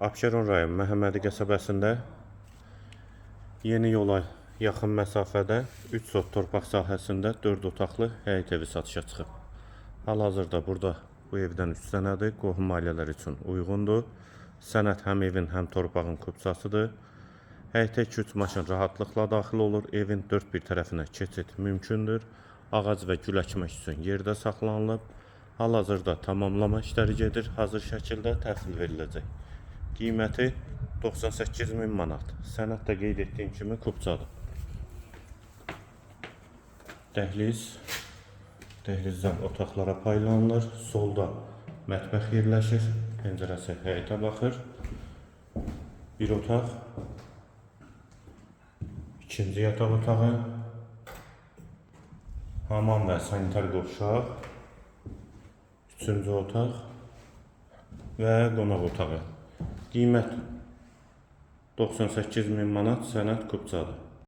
Abşeron rayon Məhəmmədi qəsəbəsində yeni yola yaxın məsafədə 3 sot torpaq sahəsində 4 otaqlı həyət evi satışa çıxıb. Hal-hazırda burada bu evdən 3 sənədi qohum ailələr üçün uyğundur. Sənəd həm evin, həm torpağın kupçasıdır. Həyətə 2-3 maşın rahatlıqla daxil olur. Evin 4 bir tərəfinə keçid mümkündür. Ağac və gül əkmək üçün yerdə saxlanılıb. Hal-hazırda tamamlama işləri gedir. Hazır şəkildə təhvil veriləcək. Qiyməti 98.000 manat. Sənəddə qeyd etdiyim kimi kupçadır. Dəhlizdən otaqlara paylanılır. Solda mətbəx yerləşir. Pəncərəsi həyətə baxır. Bir otaq. İkinci yataq otağı. Hamam və sanitar qovşaq. Üçüncü otaq və qonaq otağı. Qiymət 98.000 manat, sənəd kupçadır.